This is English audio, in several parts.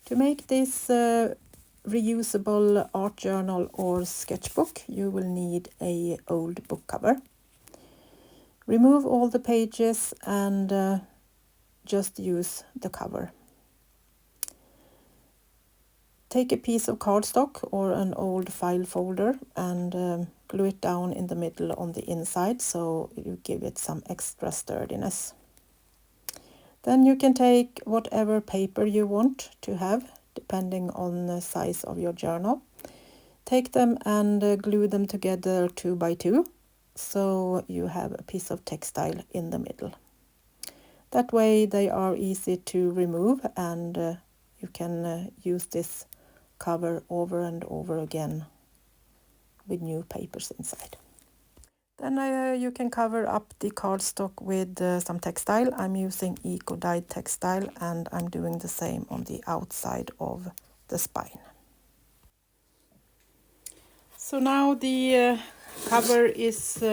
To make this reusable art journal or sketchbook, you will need an old book cover. Remove all the pages and just use the cover. Take a piece of cardstock or an old file folder and glue it down in the middle on the inside so you give it some extra sturdiness. Then you can take whatever paper you want to have, depending on the size of your journal. Take them and glue them together 2 by 2, so you have a piece of textile in the middle. That way they are easy to remove and you can use this cover over and over again with new papers inside. Then you can cover up the cardstock with some textile. I'm using eco-dyed textile and I'm doing the same on the outside of the spine. So now the cover is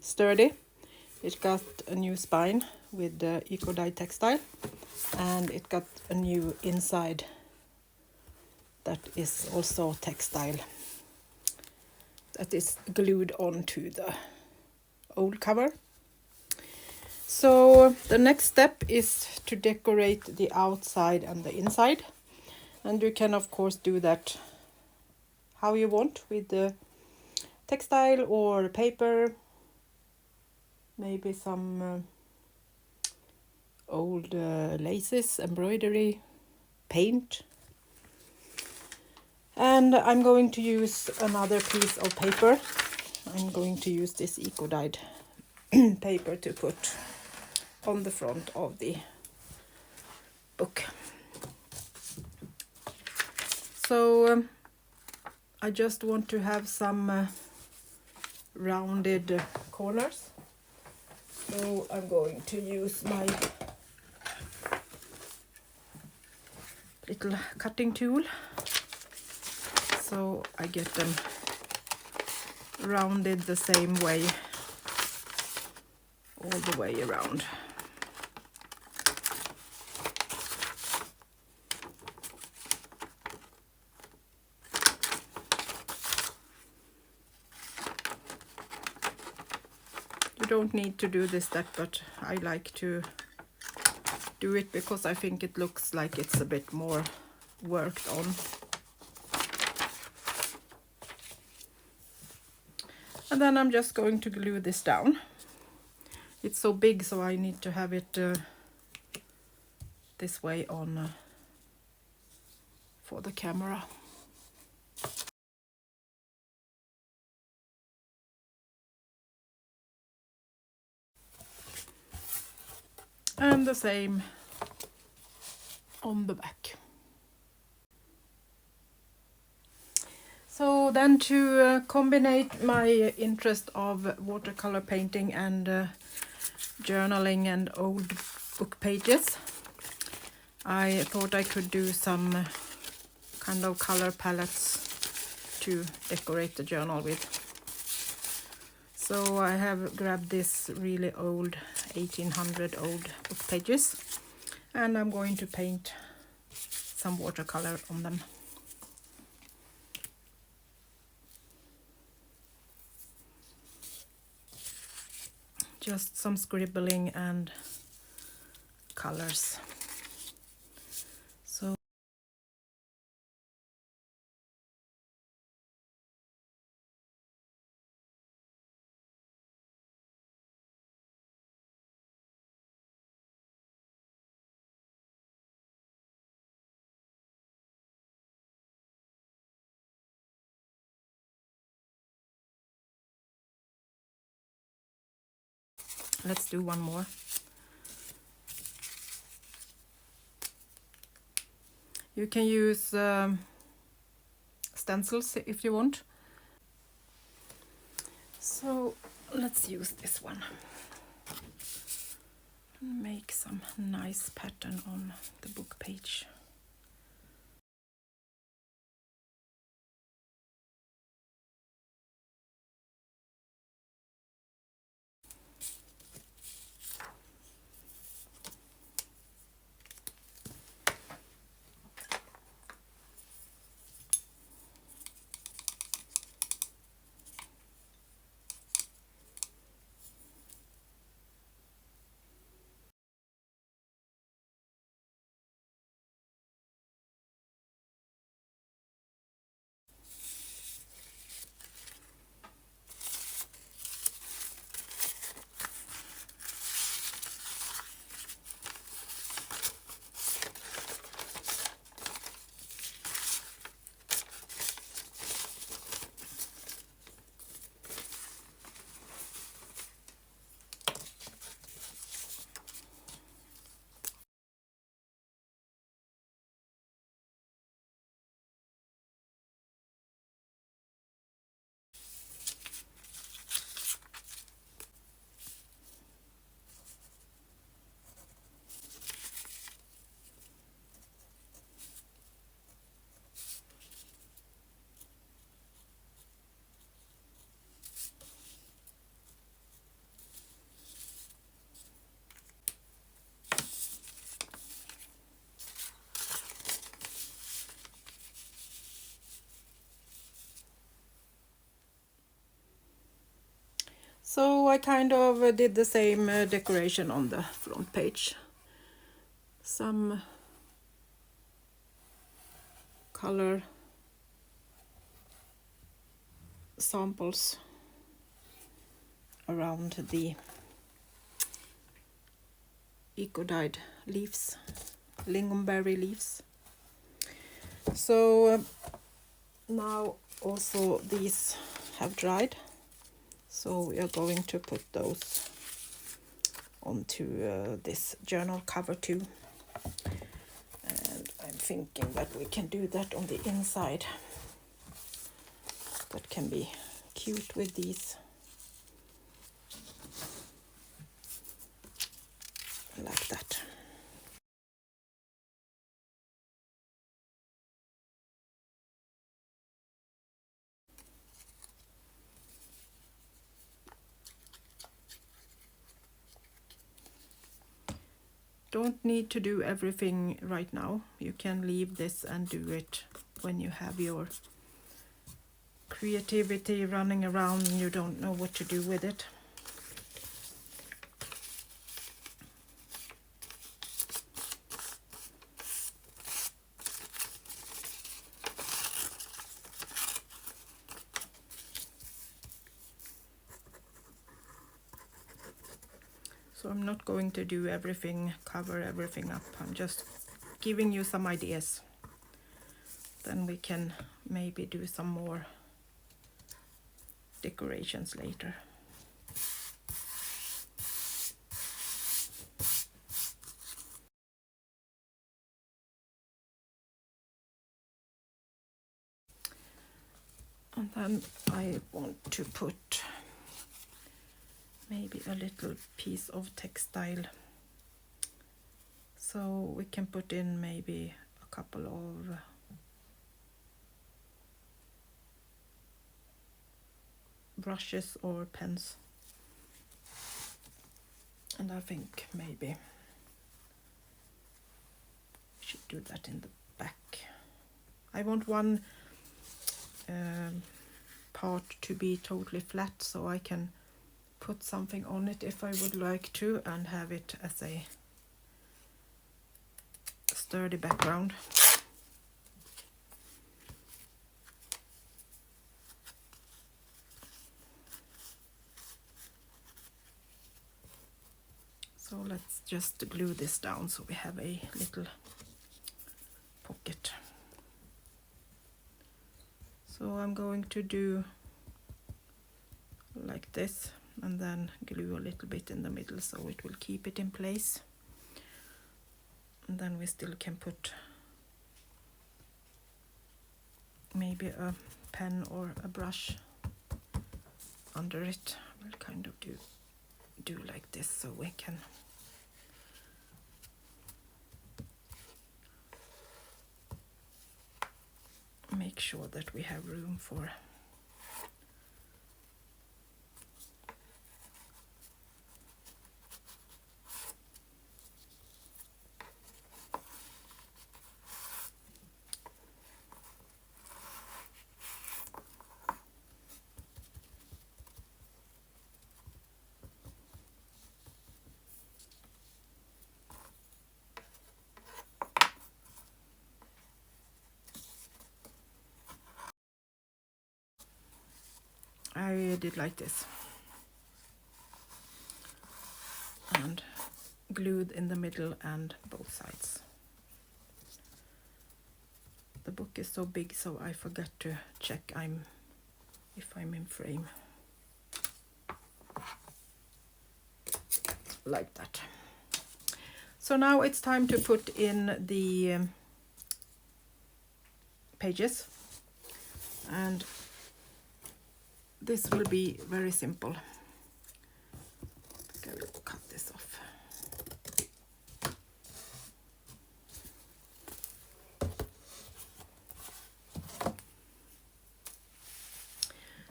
sturdy. It got a new spine with eco-dyed textile and it got a new inside that is also textile. That is glued onto the old cover. So the next step is to decorate the outside and the inside, and you can of course do that how you want with the textile or paper, maybe some old laces, embroidery, paint. And I'm going to use another piece of paper. I'm going to use this eco-dyed paper to put on the front of the book. So I just want to have some rounded corners. So I'm going to use my little cutting tool. So I get them rounded the same way all the way around. You don't need to do this step, but I like to do it because I think it looks like it's a bit more worked on. And then I'm just going to glue this down. It's so big, so I need to have it this way on for the camera. And the same on the back. So then to combine my interest of watercolor painting and journaling and old book pages, I thought I could do some kind of color palettes to decorate the journal with. So I have grabbed this really old 1800 old book pages and I'm going to paint some watercolor on them. Just some scribbling and colors. So let's do one more. You can use stencils if you want. So let's use this one. Make some nice pattern on the book page. So I kind of did the same decoration on the front page. Some color samples around the eco-dyed leaves, lingonberry leaves. So now also these have dried, so we are going to put those onto this journal cover too. And I'm thinking that we can do that on the inside. That can be cute with these. Like that. Don't need to do everything right now. You can leave this and do it when you have your creativity running around and you don't know what to do with it. So I'm not going to do everything, cover everything up. I'm just giving you some ideas. Then we can maybe do some more decorations later. And then I want to put maybe a little piece of textile. So we can put in maybe a couple of brushes or pens. And I think maybe we should do that in the back. I want one part to be totally flat so I can put something on it if I would like to and have it as a sturdy background. So let's just glue this down so we have a little pocket. So I'm going to do like this and then glue a little bit in the middle so it will keep it in place. And then we still can put maybe a pen or a brush under it. We'll kind of do like this so we can make sure that we have room for I did like this and glued in the middle and both sides. The book is so big so I forget to check if I'm in frame. Like that. So now it's time to put in the pages, and this will be very simple. I will cut this off.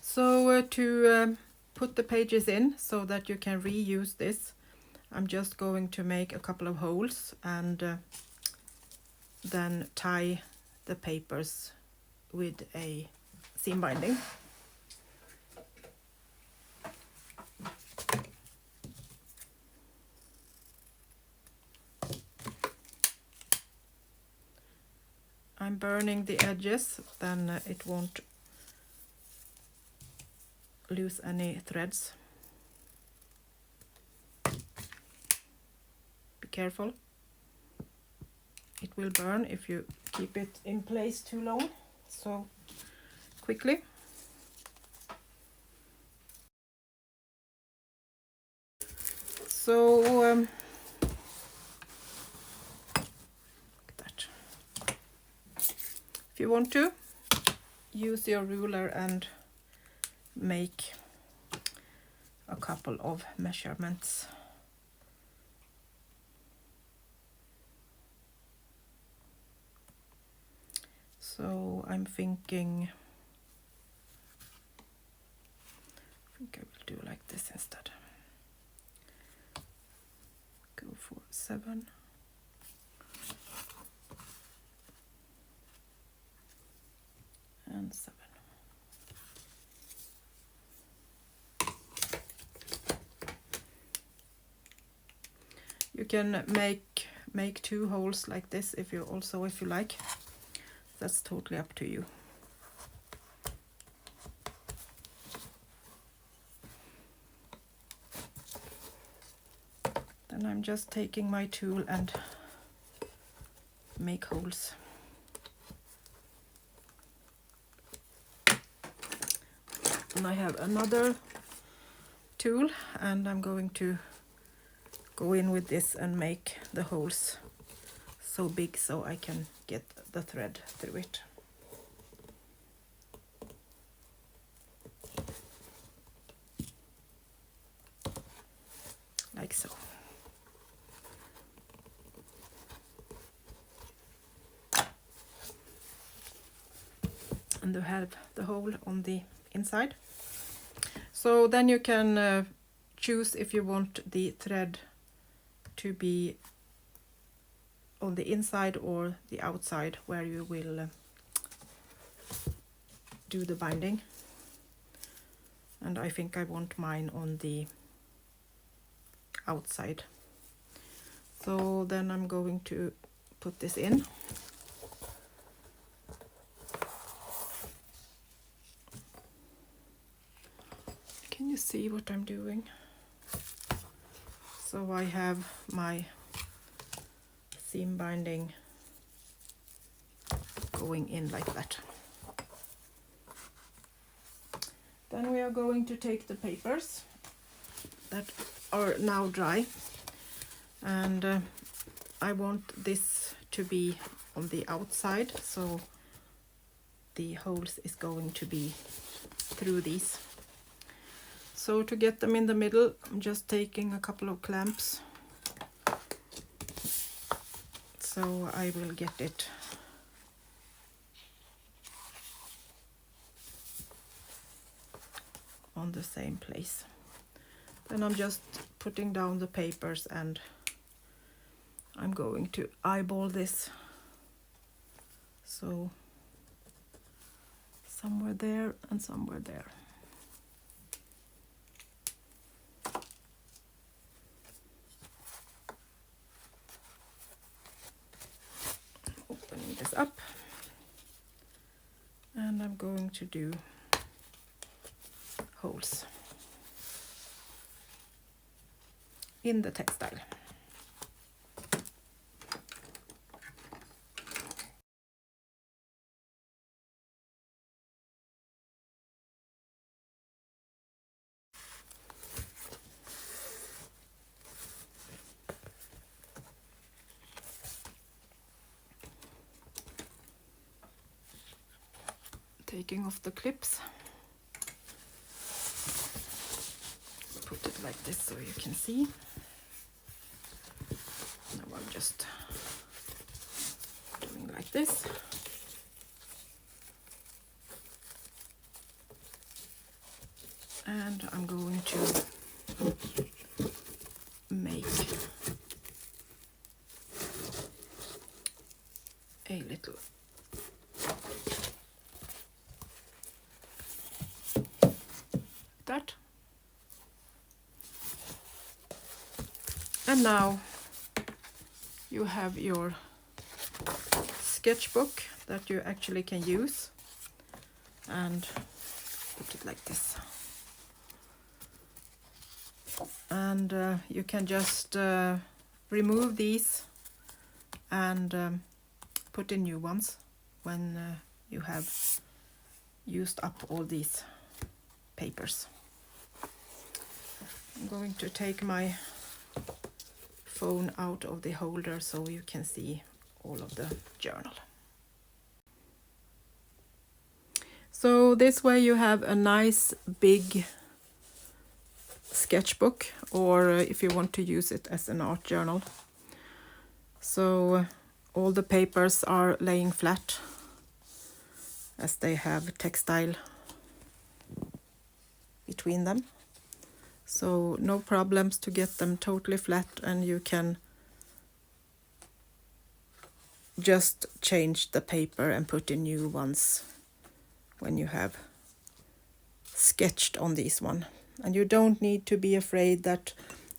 So to put the pages in so that you can reuse this, I'm just going to make a couple of holes and then tie the papers with a seam binding. I'm burning the edges, then it won't lose any threads. Be careful. It will burn if you keep it in place too long, so quickly. So look at that. If you want to, use your ruler and make a couple of measurements. So I'm thinking, I think I will do like this instead. Go for 7. And 7. You can make 2 holes like this if you like. That's totally up to you. Then I'm just taking my tool and make holes. And I have another tool, and I'm going to go in with this and make the holes so big so I can get the thread through it. Like so. And you have the hole on the inside. So then you can choose if you want the thread to be on the inside or the outside where you will do the binding. And I think I want mine on the outside. So then I'm going to put this in. Can you see what I'm doing? So I have my seam binding going in like that. Then we are going to take the papers that are now dry, and I want this to be on the outside, so the holes is going to be through these. So to get them in the middle, I'm just taking a couple of clamps. So I will get it on the same place. Then I'm just putting down the papers and I'm going to eyeball this. So somewhere there and somewhere there. Opening this up, and I'm going to do holes in the textile. Taking off the clips, put it like this so you can see. Now I'm just doing like this. And I'm going to make a little that. And now you have your sketchbook that you actually can use, and put it like this. And you can just remove these and put in new ones when you have used up all these papers. I'm going to take my phone out of the holder so you can see all of the journal. So this way you have a nice big sketchbook, or if you want to use it as an art journal. So all the papers are laying flat as they have textile between them. So no problems to get them totally flat, and you can just change the paper and put in new ones when you have sketched on this one. And you don't need to be afraid that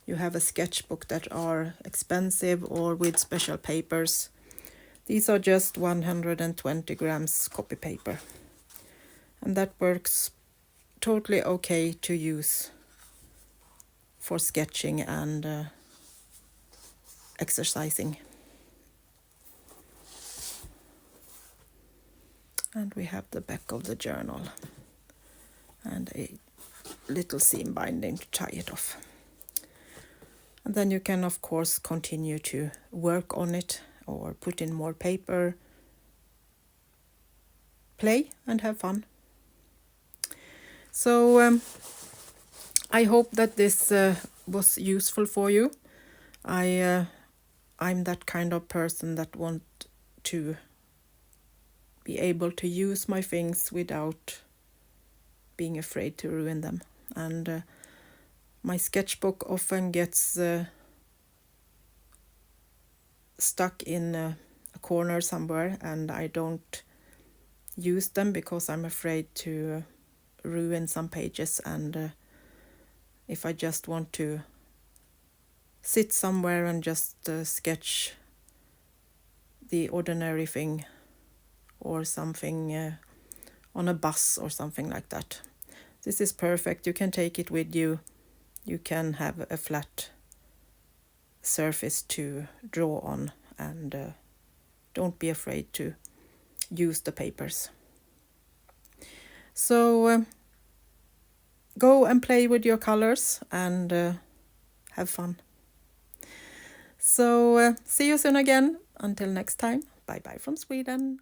you have a sketchbook that are expensive or with special papers. These are just 120 grams copy paper, and that works totally okay to use for sketching and exercising. And we have the back of the journal and a little seam binding to tie it off. And then you can of course continue to work on it or put in more paper, play and have fun. So I hope that this was useful for you. I'm that kind of person that want to be able to use my things without being afraid to ruin them. And my sketchbook often gets stuck in a corner somewhere, and I don't use them because I'm afraid to ruin some pages. And if I just want to sit somewhere and just sketch the ordinary thing or something on a bus or something like that, this is perfect. You can take it with you. You can have a flat surface to draw on, and don't be afraid to use the papers. So go and play with your colors and have fun. So see you soon again. Until next time, bye bye from Sweden.